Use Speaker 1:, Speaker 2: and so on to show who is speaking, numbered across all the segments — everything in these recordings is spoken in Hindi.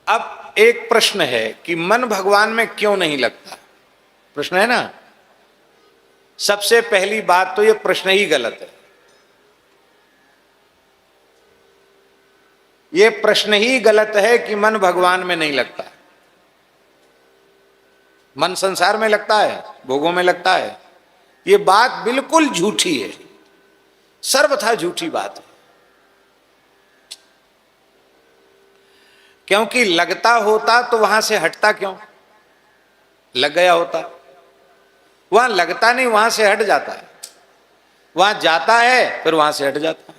Speaker 1: अब एक प्रश्न है कि मन भगवान में क्यों नहीं लगता, प्रश्न है ना। सबसे पहली बात तो ये प्रश्न ही गलत है, ये प्रश्न ही गलत है कि मन भगवान में नहीं लगता। मन संसार में लगता है, भोगों में लगता है, ये बात बिल्कुल झूठी है, सर्वथा झूठी बात है। क्योंकि लगता होता तो वहां से हटता क्यों, लग गया होता। वहां लगता नहीं, वहां से हट जाता है, वहां जाता है फिर वहां से हट जाता है।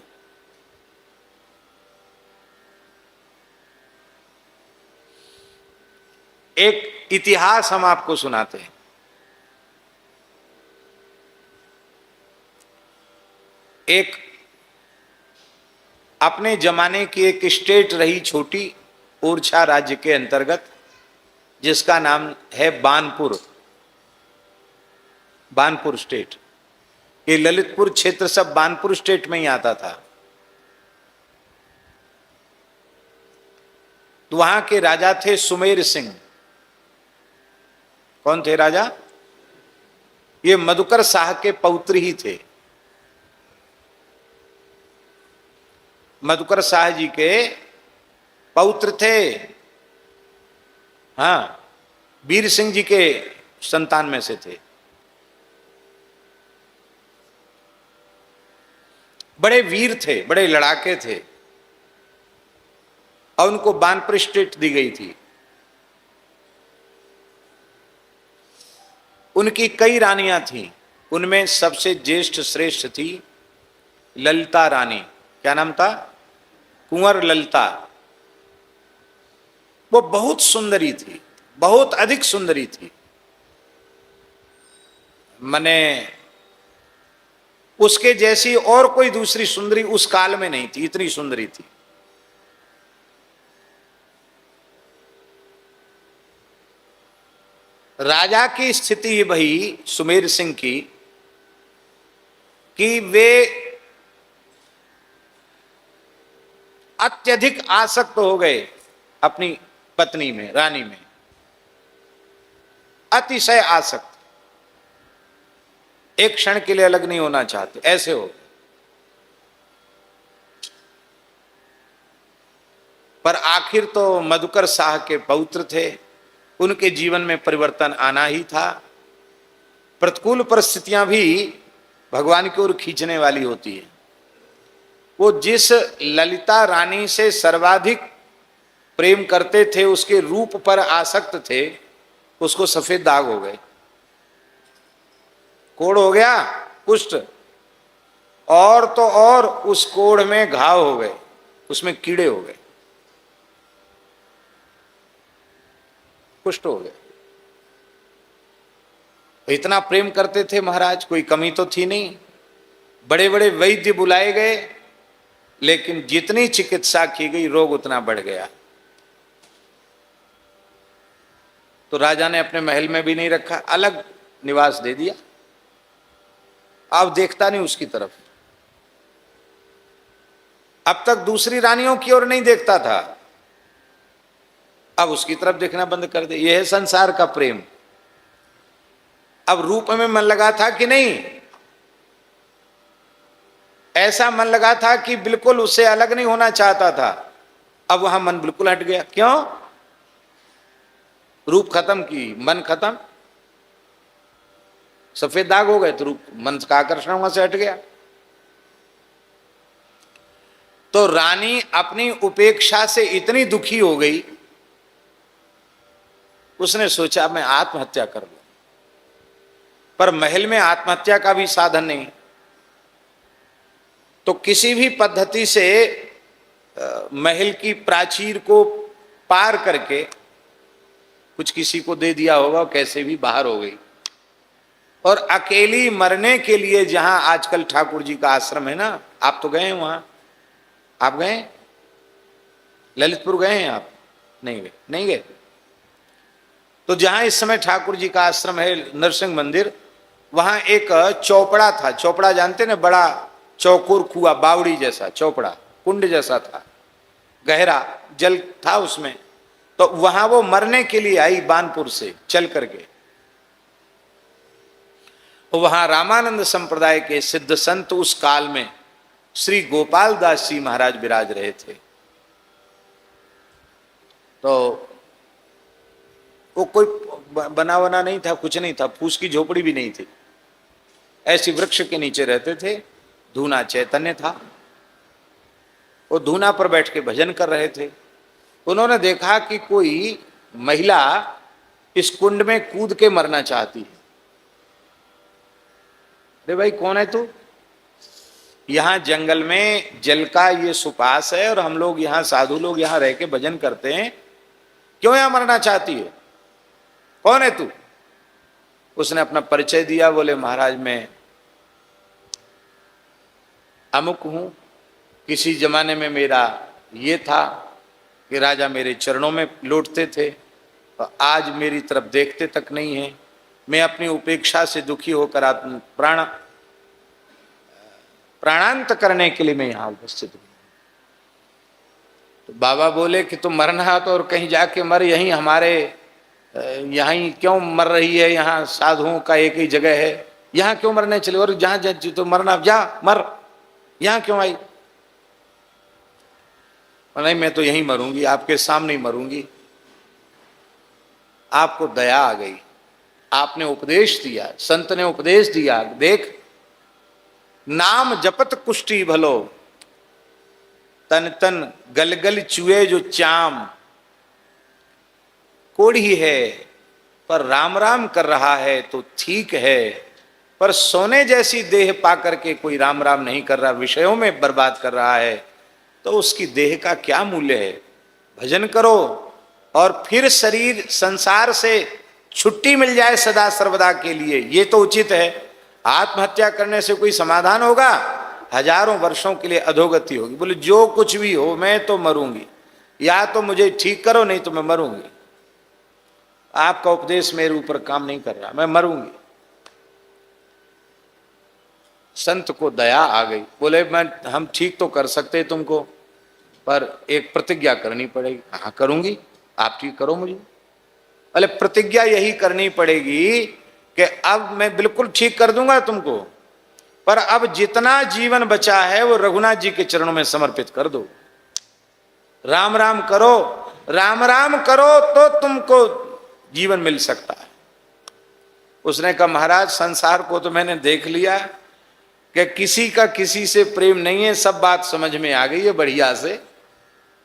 Speaker 1: एक इतिहास हम आपको सुनाते हैं। एक अपने जमाने की एक स्टेट रही छोटी, ओरछा राज्य के अंतर्गत, जिसका नाम है बानपुर, बानपुर स्टेट। ये ललितपुर क्षेत्र सब बानपुर स्टेट में ही आता था। तो वहां के राजा थे सुमेर सिंह। कौन थे राजा? ये मधुकर शाह के पौत्र ही थे। मधुकर शाह जी के पौत्र थे। हाँ, वीर सिंह जी के संतान में से थे। बड़े वीर थे, बड़े लड़ाके थे, और उनको बानपुर स्टेट दी गई थी। उनकी कई रानियां थीं, उनमें सबसे ज्येष्ठ श्रेष्ठ थी ललिता रानी। क्या नाम था? कुंवर ललिता। वो बहुत सुंदरी थी, बहुत अधिक सुंदरी थी। मने उसके जैसी और कोई दूसरी सुंदरी उस काल में नहीं थी, इतनी सुंदरी थी। राजा की स्थिति वही सुमेर सिंह की कि वे अत्यधिक आसक्त हो गए अपनी पत्नी में, रानी में, अतिशय आसक्त। एक क्षण के लिए अलग नहीं होना चाहते, ऐसे हो। पर आखिर तो मधुकर शाह के पौत्र थे, उनके जीवन में परिवर्तन आना ही था। प्रतिकूल परिस्थितियां भी भगवान की ओर खींचने वाली होती है। वो जिस ललिता रानी से सर्वाधिक प्रेम करते थे, उसके रूप पर आसक्त थे, उसको सफेद दाग हो गए, कोढ़ हो गया, कुष्ठ, और तो और उस कोढ़ में घाव हो गए, उसमें कीड़े हो गए, कुष्ठ हो गए। इतना प्रेम करते थे महाराज, कोई कमी तो थी नहीं। बड़े बड़े वैद्य बुलाए गए, लेकिन जितनी चिकित्सा की गई रोग उतना बढ़ गया। तो राजा ने अपने महल में भी नहीं रखा, अलग निवास दे दिया। अब देखता नहीं उसकी तरफ। अब तक दूसरी रानियों की ओर नहीं देखता था, अब उसकी तरफ देखना बंद कर दे। यह है संसार का प्रेम। अब रूप में मन लगा था कि नहीं, ऐसा मन लगा था कि बिल्कुल उससे अलग नहीं होना चाहता था। अब वहां मन बिल्कुल हट गया। क्यों? रूप खत्म की, मन खत्म, सफेद दाग हो गए, तो रूप, मन का आकर्षण वहां से हट गया। तो रानी अपनी उपेक्षा से इतनी दुखी हो गई, उसने सोचा मैं आत्महत्या कर लूं। पर महल में आत्महत्या का भी साधन नहीं, तो किसी भी पद्धति से महल की प्राचीर को पार करके कुछ किसी को दे दिया होगा, कैसे भी बाहर हो गई। और अकेली मरने के लिए, जहां आजकल ठाकुर जी का आश्रम है ना, आप तो गए हैं वहां, आप गए ललितपुर, गए हैं आप? नहीं गए, नहीं गए। तो जहां इस समय ठाकुर जी का आश्रम है, नरसिंह मंदिर, वहां एक चौपड़ा था। चौपड़ा जानते ना, बड़ा चौकोर कुआ, बावड़ी जैसा चौपड़ा, कुंड जैसा था, गहरा जल था उसमें। तो वहां वो मरने के लिए आई बानपुर से चल करके। वहां रामानंद संप्रदाय के सिद्ध संत उस काल में श्री गोपाल दास जी महाराज विराज रहे थे। तो वो कोई बना बना नहीं था, कुछ नहीं था, फूस की झोपड़ी भी नहीं थी, ऐसी वृक्ष के नीचे रहते थे। धूना चैतन्य था, वो धूना पर बैठ के भजन कर रहे थे। उन्होंने देखा कि कोई महिला इस कुंड में कूद के मरना चाहती है। अरे भाई कौन है तू? यहां जंगल में जल का ये सुपास है और हम लोग यहां साधु लोग यहां रह के भजन करते हैं, क्यों यहां मरना चाहती है? कौन है तू? उसने अपना परिचय दिया, बोले महाराज मैं अमुक हूं, किसी जमाने में मेरा ये था कि राजा मेरे चरणों में लौटते थे और आज मेरी तरफ देखते तक नहीं है। मैं अपनी उपेक्षा से दुखी होकर प्राणांत करने के लिए मैं यहां उपस्थित हूं। तो बाबा बोले कि तुम मरना तो और कहीं जाके मर, यहीं हमारे यहीं क्यों मर रही है? यहाँ साधुओं का एक ही जगह है, यहाँ क्यों मरने चले? और जहां तो मरना जा मर, यहाँ क्यों आई? नहीं मैं तो यहीं मरूंगी, आपके सामने ही मरूंगी। आपको दया आ गई, आपने उपदेश दिया, संत ने उपदेश दिया, देख नाम जपत कुष्ठी भलो, तन तन गलगल चुए जो चाम, कोढ़ी है पर राम राम कर रहा है तो ठीक है, पर सोने जैसी देह पाकर के कोई राम राम नहीं कर रहा, विषयों में बर्बाद कर रहा है, तो उसकी देह का क्या मूल्य है? भजन करो और फिर शरीर संसार से छुट्टी मिल जाए सदा सर्वदा के लिए, ये तो उचित है। आत्महत्या करने से कोई समाधान होगा? हजारों वर्षों के लिए अधोगति होगी। बोले जो कुछ भी हो मैं तो मरूंगी, या तो मुझे ठीक करो नहीं तो मैं मरूंगी। आपका उपदेश मेरे ऊपर काम नहीं कर रहा, मैं मरूंगी। संत को दया आ गई, बोले हम ठीक तो कर सकते तुमको, पर एक प्रतिज्ञा करनी पड़ेगी। हाँ करूंगी, आप ठीक करो मुझे। बोले प्रतिज्ञा यही करनी पड़ेगी कि अब मैं बिल्कुल ठीक कर दूंगा तुमको, पर अब जितना जीवन बचा है वो रघुनाथ जी के चरणों में समर्पित कर दो। राम राम करो, राम राम करो तो तुमको जीवन मिल सकता है। उसने कहा महाराज संसार को तो मैंने देख लिया कि किसी का किसी से प्रेम नहीं है, सब बात समझ में आ गई है बढ़िया से।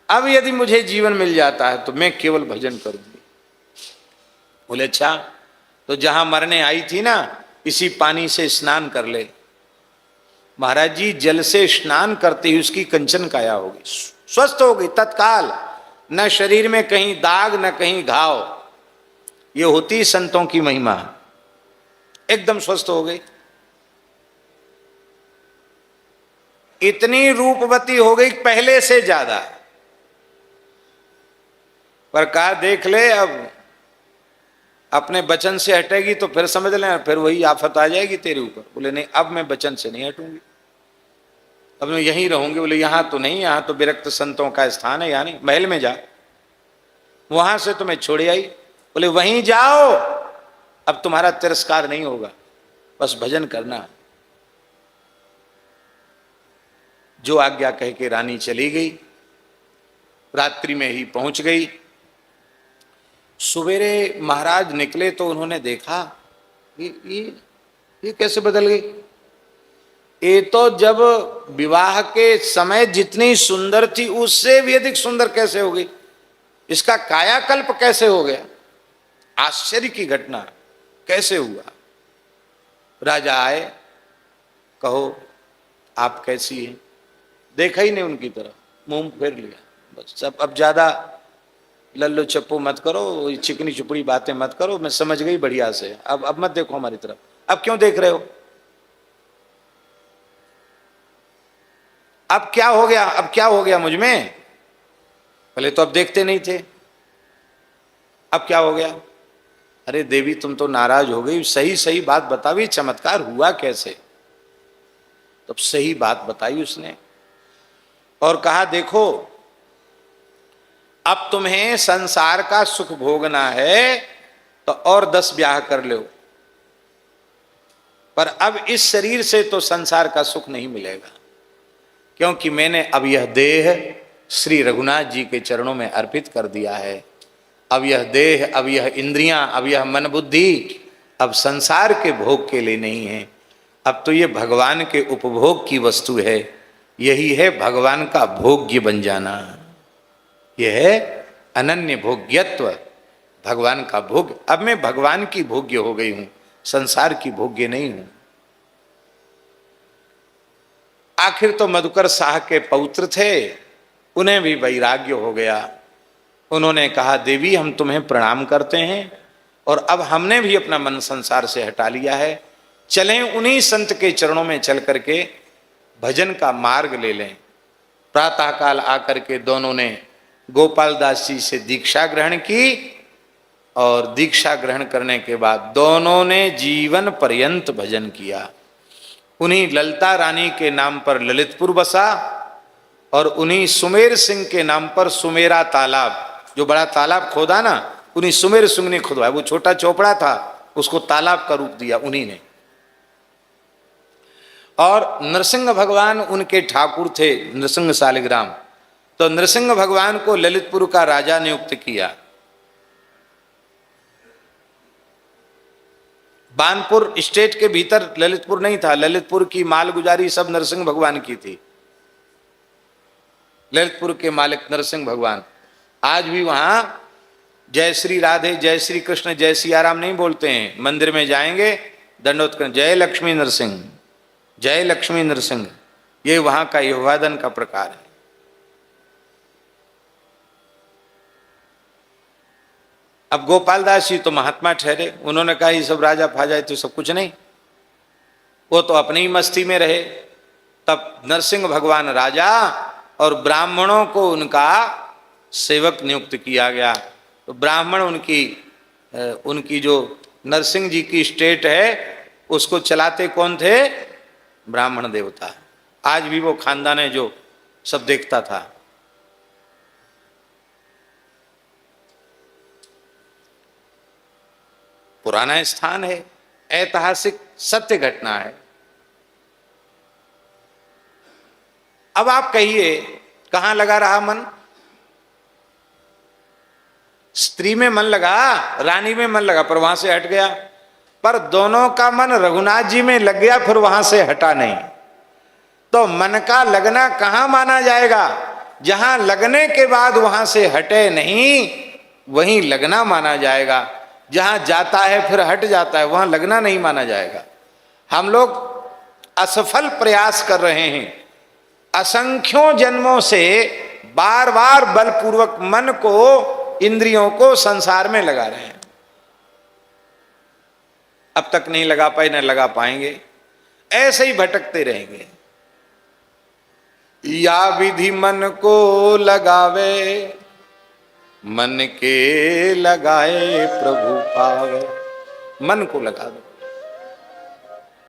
Speaker 1: अब यदि मुझे जीवन मिल जाता है तो मैं केवल भजन करूंगी। बोले अच्छा, तो जहां मरने आई थी ना, इसी पानी से स्नान कर ले। महाराज जी जल से स्नान करते ही उसकी कंचन काया होगी, स्वस्थ हो गई तत्काल, न शरीर में कहीं दाग न कहीं घाव। ये होती संतों की महिमा, एकदम स्वस्थ हो गई। इतनी रूपवती हो गई पहले से ज्यादा। पर कहा देख ले अब अपने वचन से हटेगी तो फिर समझ लेना, फिर वही आफत आ जाएगी तेरे ऊपर। बोले नहीं अब मैं वचन से नहीं हटूंगी, अब मैं यहीं रहूंगी। बोले यहां तो नहीं, यहां तो विरक्त संतों का स्थान है, यहां नहीं, महल में जा। वहां से तो मैं छोड़े आई। बोले वहीं जाओ, अब तुम्हारा तिरस्कार नहीं होगा, बस भजन करना। जो आज्ञा कह के रानी चली गई, रात्रि में ही पहुंच गई। सवेरे महाराज निकले तो उन्होंने देखा ये कैसे बदल गई? ये तो जब विवाह के समय जितनी सुंदर थी उससे भी अधिक सुंदर कैसे हो गई? इसका कायाकल्प कैसे हो गया? आश्चर्य की घटना कैसे हुआ? राजा आए, कहो आप कैसी हैं? देखा ही नहीं उनकी तरफ, मुंह फेर लिया बस। सब अब ज्यादा लल्लो चप्पू मत करो, चिकनी चुपड़ी बातें मत करो, मैं समझ गई बढ़िया से, अब मत देखो हमारी तरफ। अब क्यों देख रहे हो? अब क्या हो गया? अब क्या हो गया मुझ में? पहले तो अब देखते नहीं थे, अब क्या हो गया? अरे देवी तुम तो नाराज हो गई, सही सही बात बतावी, चमत्कार हुआ कैसे? तब सही बात बताई उसने और कहा देखो अब तुम्हें संसार का सुख भोगना है तो और 10 ब्याह कर लो, पर अब इस शरीर से तो संसार का सुख नहीं मिलेगा, क्योंकि मैंने अब यह देह श्री रघुनाथ जी के चरणों में अर्पित कर दिया है। अब यह देह, अब यह इंद्रियां, अब यह मन बुद्धि अब संसार के भोग के लिए नहीं है, अब तो ये भगवान के उपभोग की वस्तु है। यही है भगवान का भोग्य बन जाना, यह है अनन्य भोग्यत्व, भगवान का भोग। अब मैं भगवान की भोग्य हो गई हूं, संसार की भोग्य नहीं हूं। आखिर तो मधुकर शाह के पौत्र थे, उन्हें भी वैराग्य हो गया। उन्होंने कहा देवी हम तुम्हें प्रणाम करते हैं और अब हमने भी अपना मन संसार से हटा लिया है, चलें उन्हीं संत के चरणों में चल करके भजन का मार्ग ले लें। प्रातःकाल आकर के दोनों ने गोपाल दास जी से दीक्षा ग्रहण की और दीक्षा ग्रहण करने के बाद दोनों ने जीवन पर्यंत भजन किया। उन्हीं ललिता रानी के नाम पर ललितपुर बसा और उन्हीं सुमेर सिंह के नाम पर सुमेरा तालाब, जो बड़ा तालाब खोदा ना, उन्हीं सुमेर सिंह ने खुदवाया। वो छोटा चौपड़ा था, उसको तालाब का रूप दिया उन्हीं ने। और नरसिंह भगवान उनके ठाकुर थे, नरसिंह सालिग्राम, तो नरसिंह भगवान को ललितपुर का राजा नियुक्त किया। बानपुर स्टेट के भीतर ललितपुर नहीं था, ललितपुर की मालगुजारी सब नरसिंह भगवान की थी। ललितपुर के मालिक नरसिंह भगवान। आज भी वहां जय श्री राधे, जय श्री कृष्ण, जय सियाराम नहीं बोलते हैं। मंदिर में जाएंगे दंडोत करें, जय लक्ष्मी नरसिंह, जय लक्ष्मी नरसिंह, ये वहां का अभिवादन का प्रकार है। अब गोपाल दास जी तो महात्मा ठहरे, उन्होंने कहा ये सब राजा फाजा तो सब कुछ नहीं, वो तो अपनी ही मस्ती में रहे। तब नरसिंह भगवान राजा और ब्राह्मणों को उनका सेवक नियुक्त किया गया। तो ब्राह्मण उनकी जो नरसिंह जी की स्टेट है उसको चलाते कौन थे? ब्राह्मण देवता। आज भी वो खानदान है जो सब देखता था। पुराना स्थान है, ऐतिहासिक सत्य घटना है। अब आप कहिए कहां लगा रहा मन? स्त्री में मन लगा, रानी में मन लगा, पर वहां से हट गया। पर दोनों का मन रघुनाथ जी में लग गया, फिर वहां से हटा नहीं। तो मन का लगना कहां माना जाएगा? जहां लगने के बाद वहां से हटे नहीं, वहीं लगना माना जाएगा। जहां जाता है फिर हट जाता है, वहां लगना नहीं माना जाएगा। हम लोग असफल प्रयास कर रहे हैं, असंख्यों जन्मों से बार बार बलपूर्वक मन को, इंद्रियों को संसार में लगा रहे हैं। अब तक नहीं लगा पाए, न लगा पाएंगे, ऐसे ही भटकते रहेंगे। या विधि मन को लगावे, मन के लगाए प्रभु पावे। मन को लगा दो।